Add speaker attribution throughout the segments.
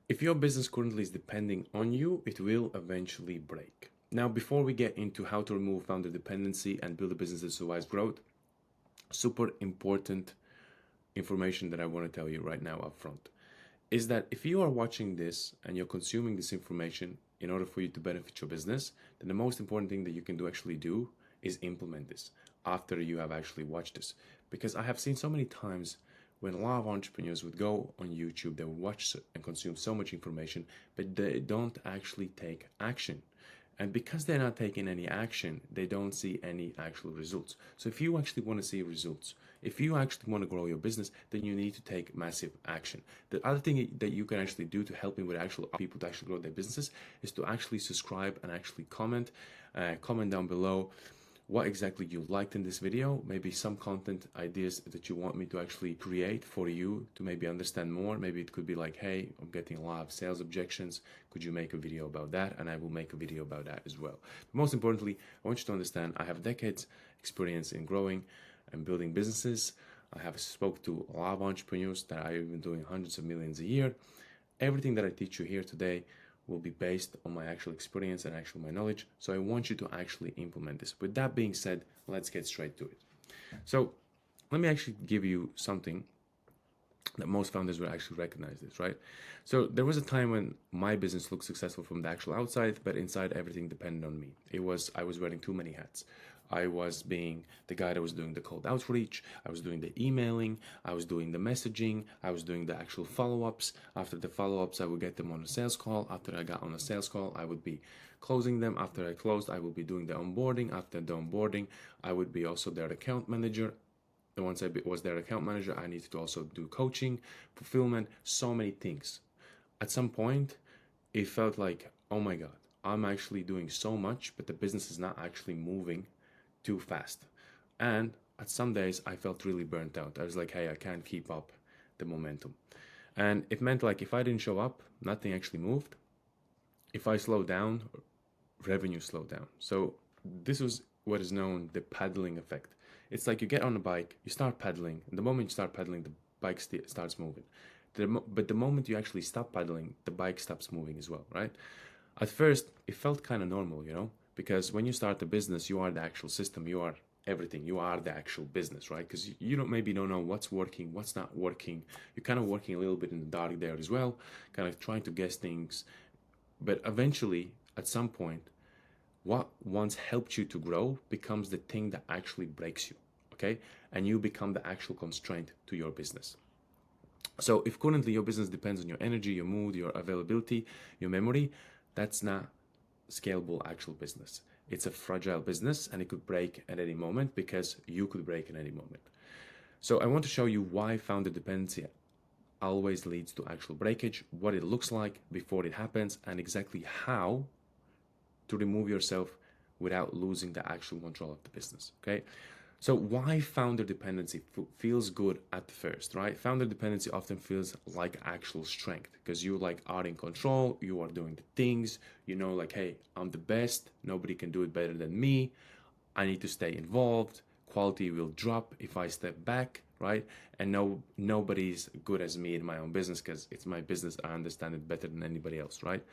Speaker 1: If your business currently is depending on you, it will eventually break. Now, before we get into how to remove founder dependency and build a business that survives growth, super important information that I want to tell you right now up front is that if you are watching this and you're consuming this information in order for you to benefit your business, then the most important thing that you can do is implement this after you have actually watched this. Because I have seen so many times when a lot of entrepreneurs would go on YouTube, they would watch and consume so much information, but they don't actually take action. And because they're not taking any action, they don't see any actual results. So if you actually want to see results, if you actually want to grow your business, then you need to take massive action. The other thing that you can actually do to help me with actual people to actually grow their businesses is to actually subscribe and actually comment down below what exactly you liked in this video, maybe some content ideas that you want me to actually create for you to maybe understand more. Maybe it could be like, hey, I'm getting a lot of sales objections. Could you make a video about that? And I will make a video about that as well. But most importantly, I want you to understand I have decades experience in growing and building businesses. I have spoke to a lot of entrepreneurs that are even doing hundreds of millions a year. Everything that I teach you here today will be based on my actual experience and actual my knowledge. So I want you to actually implement this. With that being said, let's get straight to it. So let me actually give you something that most founders will actually recognize this, right? So there was a time when my business looked successful from the actual outside, but inside everything depended on me. I was wearing too many hats. I was being the guy that was doing the cold outreach. I was doing the emailing. I was doing the messaging. I was doing the actual follow-ups. After the follow-ups, I would get them on a sales call. After I got on a sales call, I would be closing them. After I closed, I would be doing the onboarding. After the onboarding, I would be also their account manager. And once I was their account manager, I needed to also do coaching, fulfillment, so many things. At some point, it felt like, oh my God, I'm actually doing so much, but the business is not actually moving too fast. And at some days, I felt really burnt out. I was like, hey, I can't keep up the momentum. And it meant like if I didn't show up, nothing actually moved. If I slowed down, revenue slowed down. So this was what is known the paddling effect. It's like you get on a bike, you start pedaling, and the moment you start pedaling, the bike starts moving. But the moment you actually stop pedaling, the bike stops moving as well, right? At first, it felt kind of normal, because when you start a business, you are the actual system, you are everything, you are the actual business, right? Because you don't know what's working, what's not working. You're kind of working a little bit in the dark there as well, kind of trying to guess things. But eventually, at some point, what once helped you to grow becomes the thing that actually breaks you, okay? And you become the actual constraint to your business. So if currently your business depends on your energy, your mood, your availability, your memory, that's not scalable actual business. It's a fragile business and it could break at any moment because you could break at any moment. So I want to show you why founder dependency always leads to actual breakage, what it looks like before it happens, and exactly how to remove yourself without losing the actual control of the business, okay? So why founder dependency feels good at first, right? Founder dependency often feels like actual strength because you like are in control, you are doing the things, like, hey, I'm the best, nobody can do it better than me, I need to stay involved, quality will drop if I step back, right? And nobody's good as me in my own business because it's my business, I understand it better than anybody else, right?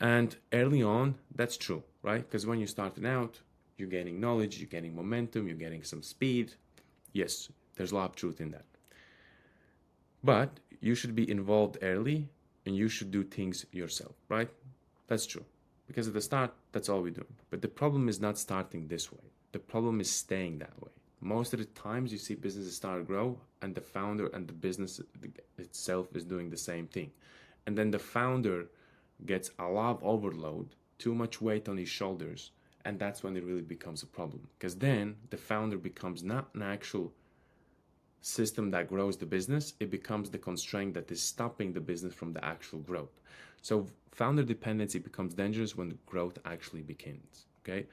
Speaker 1: And early on, that's true, right? Because when you're starting out, you're gaining knowledge, you're gaining momentum, you're getting some speed. Yes, there's a lot of truth in that. But you should be involved early and you should do things yourself, right? That's true. Because at the start, that's all we do. But the problem is not starting this way. The problem is staying that way. Most of the times you see businesses start to grow and the founder and the business itself is doing the same thing. And then the founder gets a lot of overload, too much weight on his shoulders, and that's when it really becomes a problem. Because then the founder becomes not an actual system that grows the business, it becomes the constraint that is stopping the business from the actual growth. So founder dependency becomes dangerous when the growth actually begins, okay?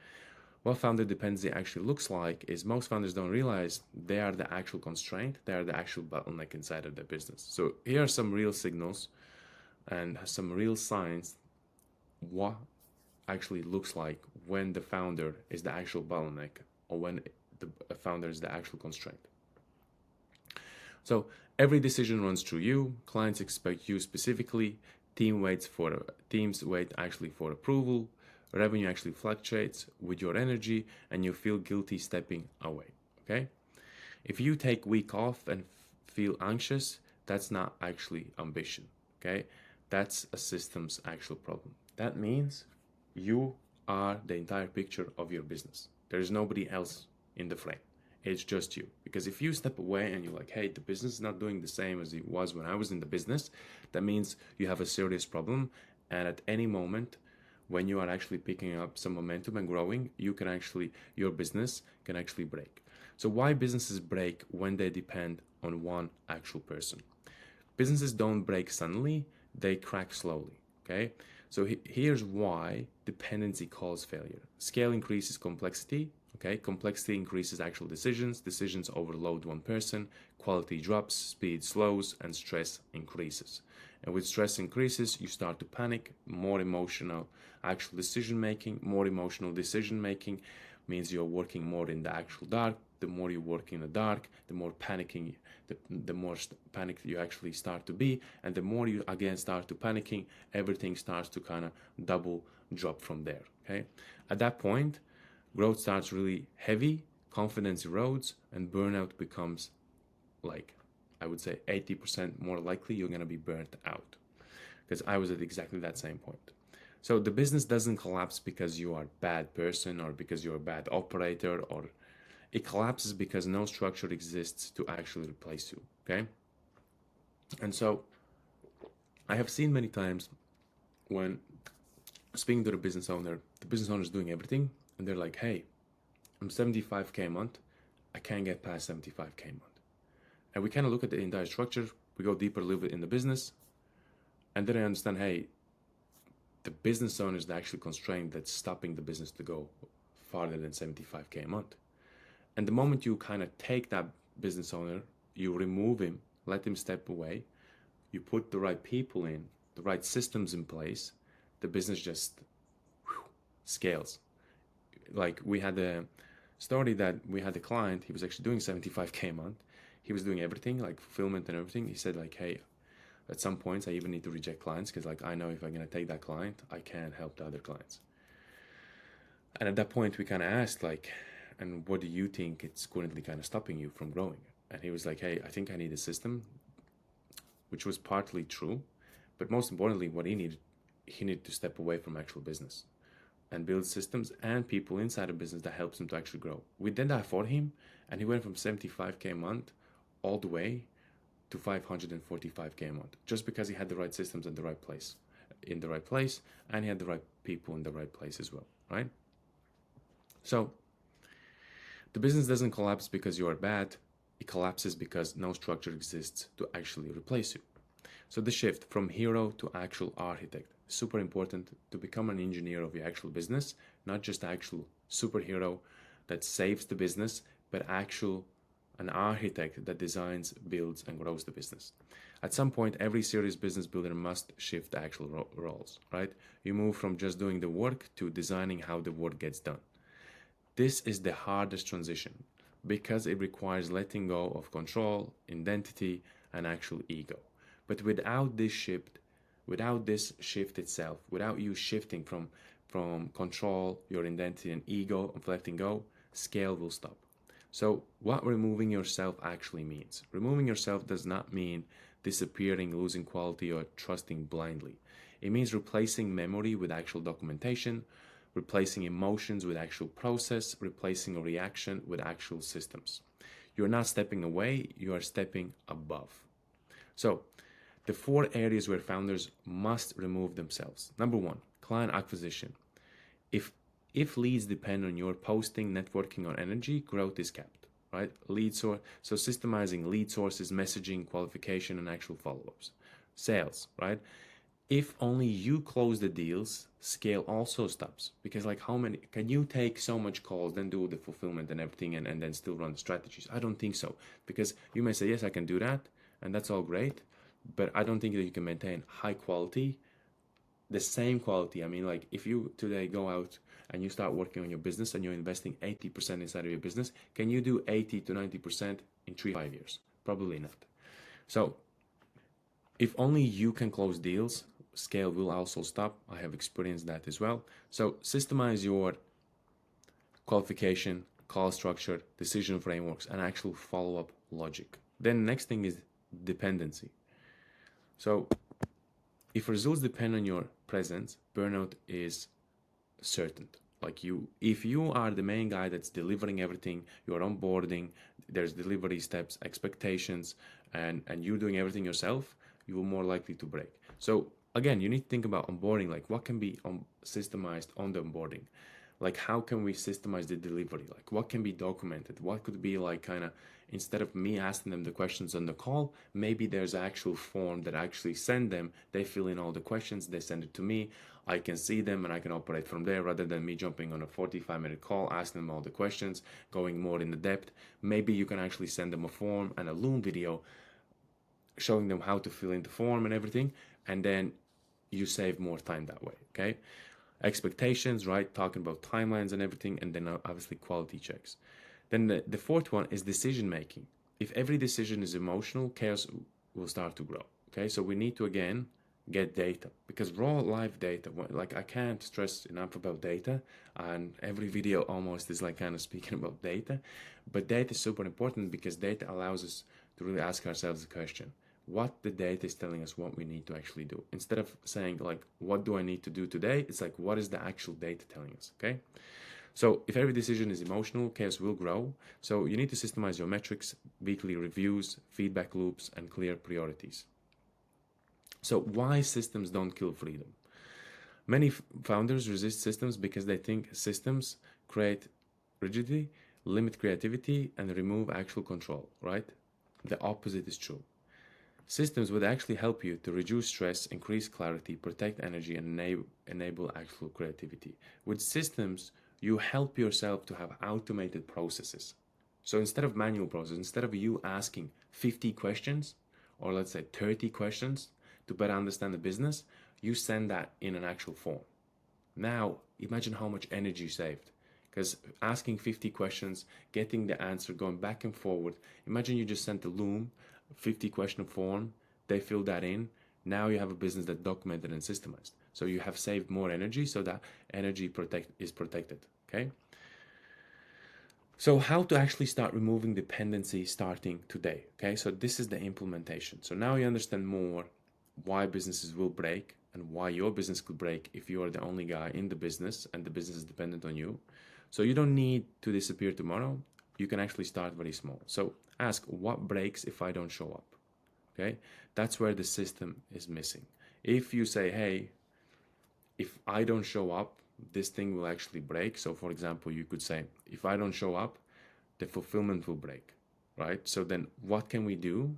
Speaker 1: What founder dependency actually looks like is most founders don't realize they are the actual constraint, they are the actual bottleneck inside of their business. So here are some real signals and some real signs what actually looks like when the founder is the actual bottleneck or when the founder is the actual constraint. So every decision runs through you. Clients expect you specifically. Teams wait actually for approval. Revenue actually fluctuates with your energy, and you feel guilty stepping away. Okay. If you take week off and feel anxious, that's not actually ambition. Okay. That's a system's actual problem. That means you are the entire picture of your business. There is nobody else in the frame. It's just you. Because if you step away and you're like, hey, the business is not doing the same as it was when I was in the business, that means you have a serious problem. And at any moment, when you are actually picking up some momentum and growing, your business can actually break. So why businesses break when they depend on one actual person? Businesses don't break suddenly, they crack slowly. Okay, so here's why dependency causes failure. Scale increases complexity. Okay, complexity increases actual decisions overload one person, quality drops, speed slows, and stress increases. And with stress increases, you start to panic. More emotional actual decision making. More emotional decision making means you're working more in the actual dark. The more you work in the dark, the more panicking, the more panicked you actually start to be, and the more you again start to panicking, everything starts to kind of double drop from there. Okay, at that point, growth starts really heavy, confidence erodes, and burnout becomes, like, I would say 80% more likely you're gonna be burnt out. Because I was at exactly that same point. So the business doesn't collapse because you are a bad person or because you're a bad operator, or it collapses because no structure exists to actually replace you. Okay. And so I have seen many times when speaking to the business owner is doing everything, and they're like, hey, I'm 75K a month. I can't get past 75K a month. And we kind of look at the entire structure, we go deeper a little bit in the business, and then I understand, hey, the business owner is the actual constraint that's stopping the business to go farther than 75K a month. And the moment you kind of take that business owner, you remove him, let him step away, you put the right people in, the right systems in place, the business just scales. Like, we had a story that we had a client, he was actually doing 75K a month. He was doing everything, like fulfillment and everything. He said, like, hey, at some points I even need to reject clients because, like, I know if I'm going to take that client, I can't help the other clients. And at that point, we kind of asked, like, and what do you think it's currently kind of stopping you from growing? And he was like, hey, I think I need a system, which was partly true. But most importantly, what he needed to step away from actual business and build systems and people inside a business that helps him to actually grow. We did that for him, and he went from 75K a month all the way to 545K a month, just because he had the right systems in the right place, and he had the right people in the right place as well, right? So the business doesn't collapse because you are bad. It collapses because no structure exists to actually replace you. So the shift from hero to actual architect, super important to become an engineer of your actual business, not just actual superhero that saves the business, but an architect that designs, builds, and grows the business. At some point, every serious business builder must shift actual roles, right? You move from just doing the work to designing how the work gets done. This is the hardest transition because it requires letting go of control, identity, and actual ego. But without this shift itself, without you shifting from control, your identity, and ego, and letting go, scale will stop. So what removing yourself actually means? Removing yourself does not mean disappearing, losing quality, or trusting blindly. It means replacing memory with actual documentation, replacing emotions with actual process, replacing a reaction with actual systems. You're not stepping away, you are stepping above. So, the 4 areas where founders must remove themselves. Number 1, client acquisition. If if leads depend on your posting, networking, or energy, growth is capped, right? So systemizing lead sources, messaging, qualification, and actual follow-ups. Sales, right? If only you close the deals, scale also stops. Because, like, how many can you take so much calls, then do the fulfillment and everything, and then still run the strategies? I don't think so. Because you may say, yes, I can do that, and that's all great, but I don't think that you can maintain high quality, the same quality. I mean, like, if you today go out and you start working on your business and you're investing 80% inside of your business, can you do 80 to 90% in 3 to 5 years? Probably not. So if only you can close deals, scale will also stop. I have experienced that as well. So systemize your qualification, call structure, decision frameworks, and actual follow-up logic. Then next thing is dependency. So if results depend on your presence, burnout is certain. Like if you are the main guy that's delivering everything, you're onboarding, there's delivery steps, expectations, and you're doing everything yourself, you're more likely to break. So again, you need to think about onboarding, like what can be systemized on the onboarding, like how can we systemize the delivery, like what can be documented, what could be like kind of, instead of me asking them the questions on the call, maybe there's an actual form that I actually send them, they fill in all the questions, they send it to me, I can see them and I can operate from there rather than me jumping on a 45-minute call, asking them all the questions, going more in the depth. Maybe you can actually send them a form and a Loom video showing them how to fill in the form and everything, and then you save more time that way, okay? Expectations, right? Talking about timelines and everything, and then obviously quality checks. Then the fourth one is decision making. If every decision is emotional, chaos will start to grow. Okay, so we need to again get data, because raw live data, like I can't stress enough about data, and every video almost is like kind of speaking about data, but data is super important because data allows us to really ask ourselves the question, what the data is telling us what we need to actually do. Instead of saying like, what do I need to do today? It's like, what is the actual data telling us? Okay. So if every decision is emotional, chaos will grow. So you need to systemize your metrics, weekly reviews, feedback loops, and clear priorities. So why systems don't kill freedom? Many founders resist systems because they think systems create rigidity, limit creativity, and remove actual control, right? The opposite is true. Systems would actually help you to reduce stress, increase clarity, protect energy, and enable actual creativity. With systems, you help yourself to have automated processes. So instead of manual process, instead of you asking 50 questions, or let's say 30 questions to better understand the business, you send that in an actual form. Now, imagine how much energy saved. Because asking 50 questions, getting the answer, going back and forward. Imagine you just sent a Loom 50 question form, they fill that in. Now you have a business that's documented and systemized. So you have saved more energy, so that energy is protected. Okay. So how to actually start removing dependency starting today. Okay. So this is the implementation. So now you understand more why businesses will break and why your business could break if you are the only guy in the business and the business is dependent on you. So you don't need to disappear tomorrow. You can actually start very small. So ask, what breaks if I don't show up? Okay, that's where the system is missing. If you say, hey, if I don't show up, this thing will actually break. So for example, you could say, if I don't show up, the fulfillment will break, right? So then what can we do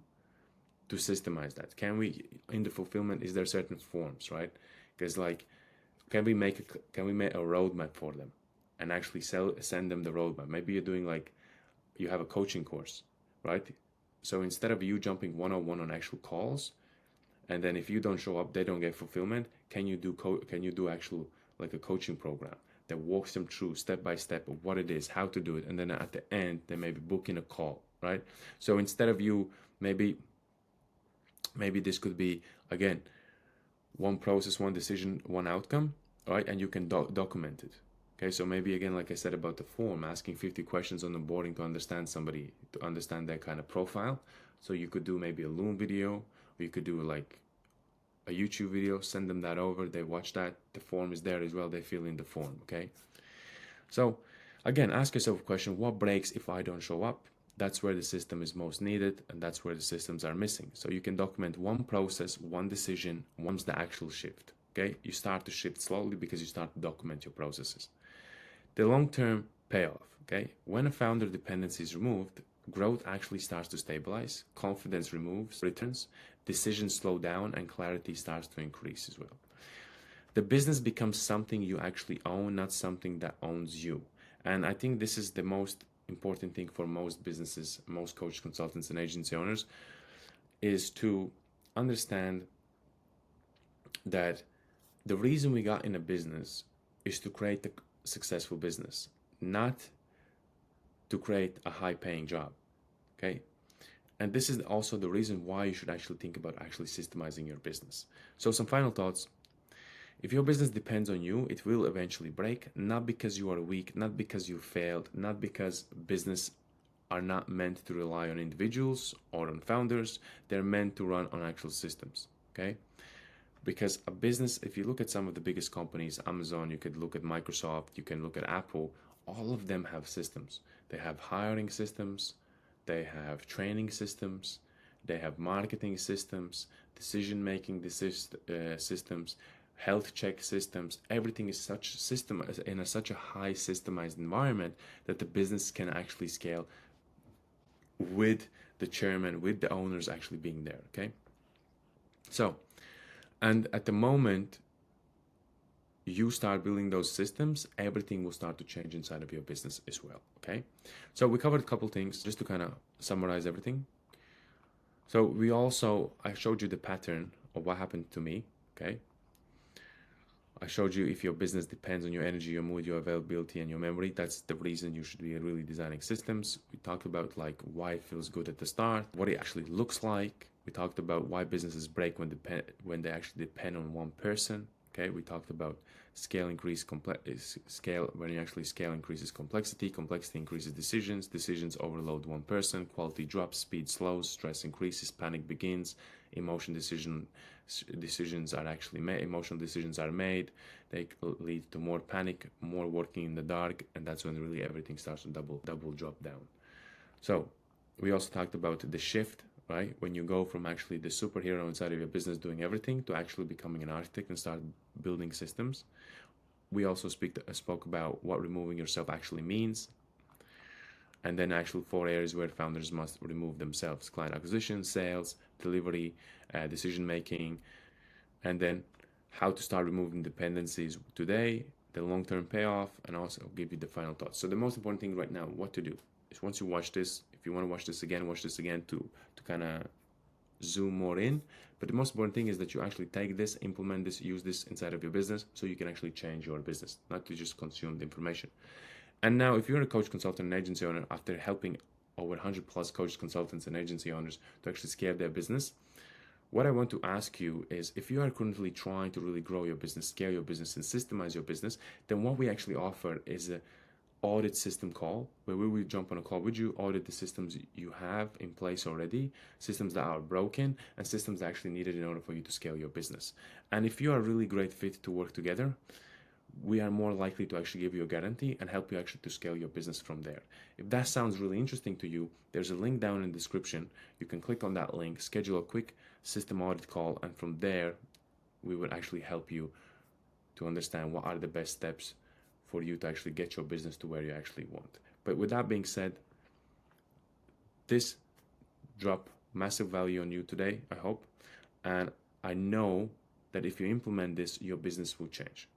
Speaker 1: to systemize that? Can we, in the fulfillment, is there certain forms, right? Because like, can we make a roadmap for them and actually send them the roadmap? Maybe you're doing like, you have a coaching course, right? So instead of you jumping one-on-one on actual calls, and then if you don't show up, they don't get fulfillment, can you do actual like a coaching program that walks them through step by step of what it is, how to do it, and then at the end they maybe book in a call, right? So instead of you, maybe this could be again one process, one decision, one outcome, right? And you can document it. Okay, so maybe again, like I said about the form, asking 50 questions on the boarding to understand somebody, to understand their kind of profile. So you could do maybe a Loom video, or you could do like a YouTube video, send them that over, they watch that, the form is there as well, they fill in the form, okay? So again, ask yourself a question, what breaks if I don't show up? That's where the system is most needed, and that's where the systems are missing. So you can document one process, one decision, one's the actual shift, okay? You start to shift slowly because you start to document your processes. The long-term payoff, okay? When a founder dependency is removed, growth actually starts to stabilize, confidence returns, decisions slow down, and clarity starts to increase as well. The business becomes something you actually own, not something that owns you. And I think this is the most important thing for most businesses, most coach consultants and agency owners, is to understand that the reason we got in a business is to create a successful business, not to create a high paying job. Okay. And this is also the reason why you should actually think about actually systemizing your business. So some final thoughts. If your business depends on you, it will eventually break, not because you are weak, not because you failed, not because business are not meant to rely on individuals or on founders. They're meant to run on actual systems. Okay? Because a business, if you look at some of the biggest companies, Amazon, you could look at Microsoft, you can look at Apple, all of them have systems. They have hiring systems, they have training systems, they have marketing systems, decision making systems, health check systems. Everything is such system in such a high systemized environment that the business can actually scale with the chairman, with the owners actually being there. Okay, so, and at the moment you start building those systems, everything will start to change inside of your business as well. Okay, so we covered a couple things just to kind of summarize everything. So I showed you the pattern of what happened to me. Okay, I showed you if your business depends on your energy, your mood, your availability, and your memory. That's the reason you should be really designing systems. We talked about like why it feels good at the start, what it actually looks like. We talked about why businesses break when they actually depend on one person. Okay, we talked about scale when you actually scale increases complexity, complexity increases decisions overload one person, quality drops, speed slows, stress increases, panic begins, decisions are actually made, emotional decisions are made, they lead to more panic, more working in the dark, and that's when really everything starts to double drop down. So we also talked about the shift, right? When you go from actually the superhero inside of your business doing everything to actually becoming an architect and start building systems. We also spoke about what removing yourself actually means, and then actual 4 areas where founders must remove themselves: client acquisition, sales, delivery, decision making, and then how to start removing dependencies today, the long-term payoff, and also I'll give you the final thoughts. So the most important thing right now, what to do, is once you watch this, if you want to watch this again to kind of zoom more in. But the most important thing is that you actually take this, implement this, use this inside of your business so you can actually change your business, not to just consume the information. And now, if you're a coach, consultant, and agency owner, after helping over 100 plus coaches, consultants, and agency owners to actually scale their business, what I want to ask you is, if you are currently trying to really grow your business, scale your business, and systemize your business, then what we actually offer is a audit system call where we will jump on a call with you, audit the systems you have in place already, systems that are broken, and systems that actually needed in order for you to scale your business. And if you are a really great fit to work together, we are more likely to actually give you a guarantee and help you actually to scale your business from there. If that sounds really interesting to you, there's a link down in the description. You can click on that link, schedule a quick system audit call, and from there we will actually help you to understand what are the best steps for you to actually get your business to where you actually want. But with that being said, this drop massive value on you today, I hope, and I know that if you implement this, your business will change.